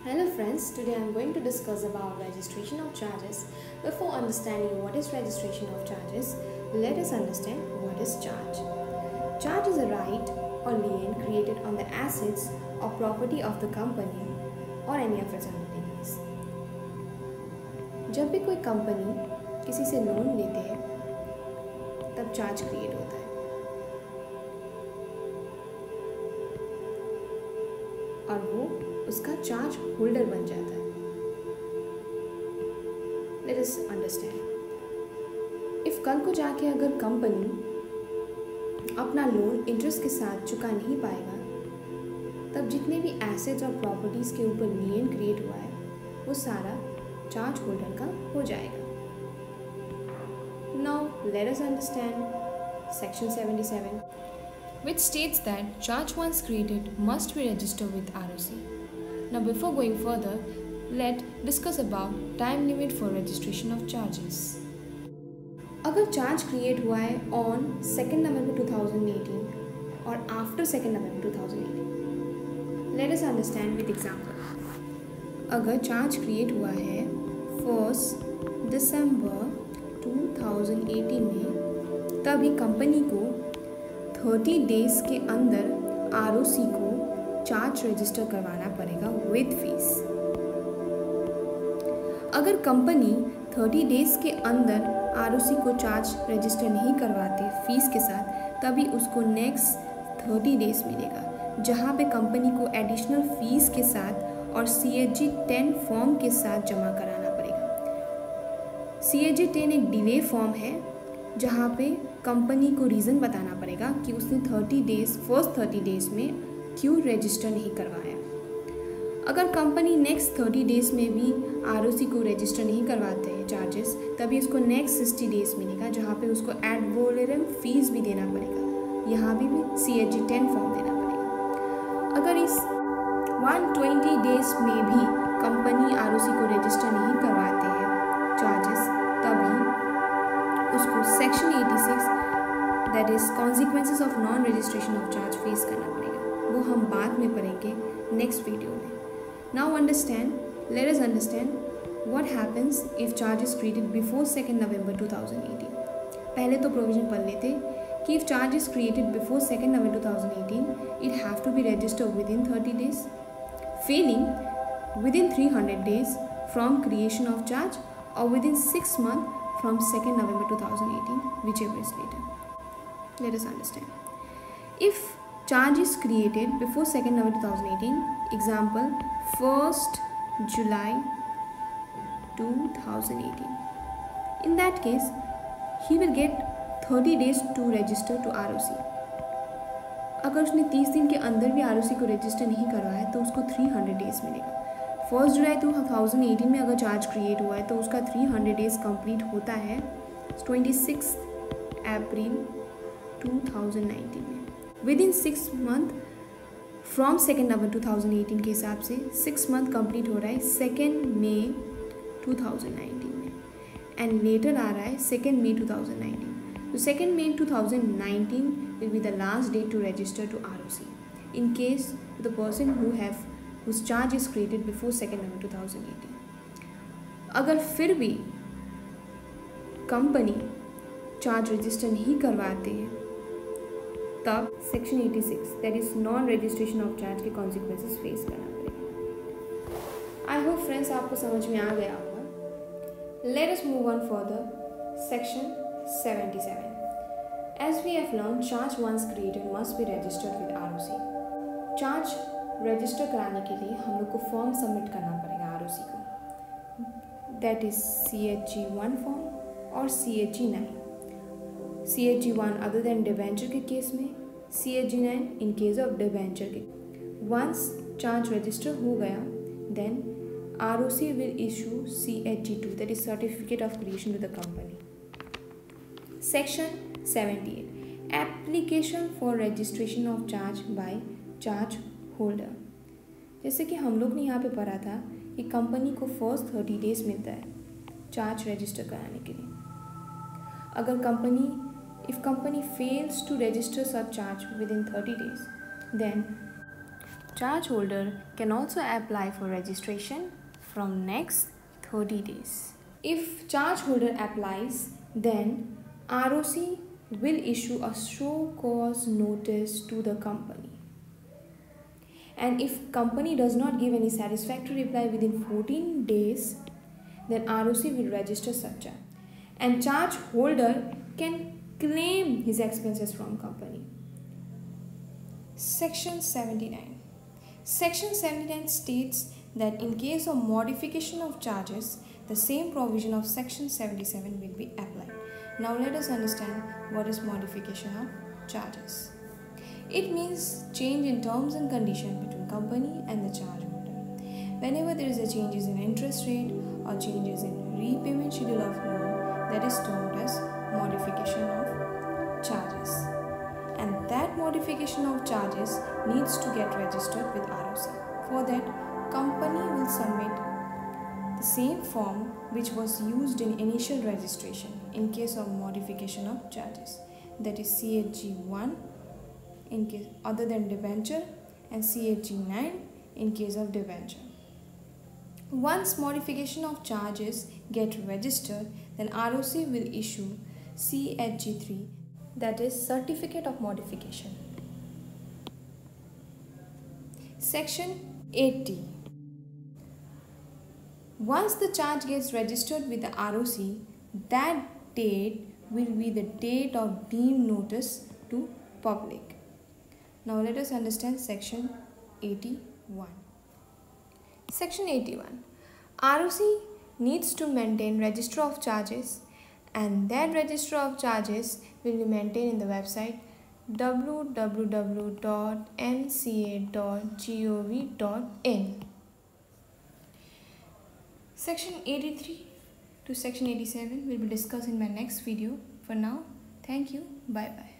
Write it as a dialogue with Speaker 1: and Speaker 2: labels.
Speaker 1: Hello friends, today I am going to discuss about registration of charges. Before understanding what is registration of charges, let us understand what is charge. Charge is a right or lien created on the assets or property of the company or any of its undertakings. जब भी कोई company किसी से loan लेते हैं तब charge create होता है। और वो उसका चार्ज होल्डर बन जाता है। Late us understand. इफ कल को जाके अगर कंपनी अपना लोन इंटरेस्ट के साथ चुका नहीं पाएगा तब जितने भी एसेट्स और प्रॉपर्टीज़ के ऊपर लियन क्रिएट हुआ है वो सारा चार्ज होल्डर का हो जाएगा। Now let us understand section 77, which states that charge once created must be registered with ROC. Now before going further, let's discuss about time limit for registration of charges. अगर charge create हुआ है on 2 November 2018 और after 2 November 2018, let us understand with example. अगर charge create हुआ है 1 दिसंबर 2018 में, तभी company को 30 डेज के अंदर ROC को चार्ज रजिस्टर करवाना पड़ेगा विद फीस। अगर कंपनी 30 डेज के अंदर ROC को चार्ज रजिस्टर नहीं करवाते फीस के साथ, तभी उसको नेक्स्ट 30 डेज मिलेगा, जहां पे कंपनी को एडिशनल फीस के साथ और CHG 10 फॉर्म के साथ जमा कराना पड़ेगा। CHG 10 एक डिले फॉर्म है जहाँ पे कंपनी को रीज़न बताना पड़ेगा कि उसने 30 डेज़ में क्यों रजिस्टर नहीं करवाया। अगर कंपनी नेक्स्ट 30 डेज़ में भी ROC को रजिस्टर नहीं करवाते हैं चार्जेस, तभी उसको नेक्स्ट 60 डेज़ मिलेगा, जहाँ पे उसको एड वोलेरम फीस भी देना पड़ेगा। यहाँ भी CHG 10 फॉर्म देना पड़ेगा। अगर इस 120 डेज़ में भी कंपनी ROC को रजिस्टर नहीं करवाते हैं चार्जेस, तभी उसको section 86 that is consequences of non registration of charge face करना पड़ेगा। वो हम बाद में पढ़ेंगे नेक्स्ट वीडियो में। Now let us understand what happens if charge is created before 2 November 2018। पहले तो प्रोविजन पढ़ लेते कि if charge is created before 2 November 2018 it have to be registered within 30 days, failing within 300 days from creation of charge और with in 6 months from 2 November 2018, whichever is later. Let us understand. If charge is created before 2 November 2018, example 1st July 2018, in that case he will get 30 days to register to ROC. अगर उसने 30 दिन के अंदर भी ROC को register नहीं करवाया तो उसको 300 डेज मिलेगा। 1 जुलाई 2018 में अगर चार्ज क्रिएट हुआ है तो उसका 300 डेज कंप्लीट होता है 26 अप्रैल 2019 में। With in 6 months from 2 November 2018 के हिसाब से 6 months कंप्लीट हो रहा है 2 मई 2019 में, एंड लेटर आ रहा है 2 मई 2019। तो 2 May 2019 will be the last date to register to ROC in case the person whose charge is created before 2 November 2018. अगर फिर भी कंपनी चार्ज रजिस्टर नहीं करवाते हैं तब section 86 that is non registration of charge के consequences face करना पड़ेगा। आई होप फ्रेंड्स आपको समझ में आ गया होगा। Let us move on further section 77। As we have learn charge once created must be registered with ROC। चार्ज रजिस्टर कराने के लिए हम लोग को फॉर्म सबमिट करना पड़ेगा ROC को, दैट इज CHG 1 फॉर्म और CHG 9। CHG 1 other than debenture के केस में, CHG 9 in case of debenture के। वंस चार्ज रजिस्टर हो गया then ROC will issue CHG 2 that is certificate of creation to the company. Section 78 application for registration of charge by charge holder. जैसे कि हम लोग ने यहाँ पे पढ़ा था कि कंपनी को फर्स्ट 30 डेज मिलता है चार्ज रजिस्टर कराने के लिए। अगर if company fails to register such charge within 30 days, then charge holder can also apply for registration from next 30 days. If charge holder applies, then ROC will issue a show cause notice to the company. And if company does not give any satisfactory reply within 14 days, then ROC will register such charge. And charge holder can claim his expenses from company. Section 79. Section 79 states that in case of modification of charges, the same provision of Section 77 will be applied. Now let us understand what is modification of charges. It means change in terms and conditions between company and the charge holder. Whenever there is a changes in interest rate or changes in repayment schedule of loan, that is termed as modification of charges. And that modification of charges needs to get registered with ROC. For that, company will submit the same form which was used in initial registration in case of modification of charges, that is CHG1 in case other than debenture and CHG9 in case of debenture. Once modification of charges get registered, then ROC will issue CHG3, that is Certificate of Modification. Section 80. Once the charge gets registered with the ROC, that date will be the date of deemed notice to public. Now let us understand Section 81. Section 81. ROC needs to maintain register of charges, and that register of charges will be maintained in the website www.mca.gov.in. Section 83 to Section 87 will be discussed in my next video. For now, thank you. Bye bye.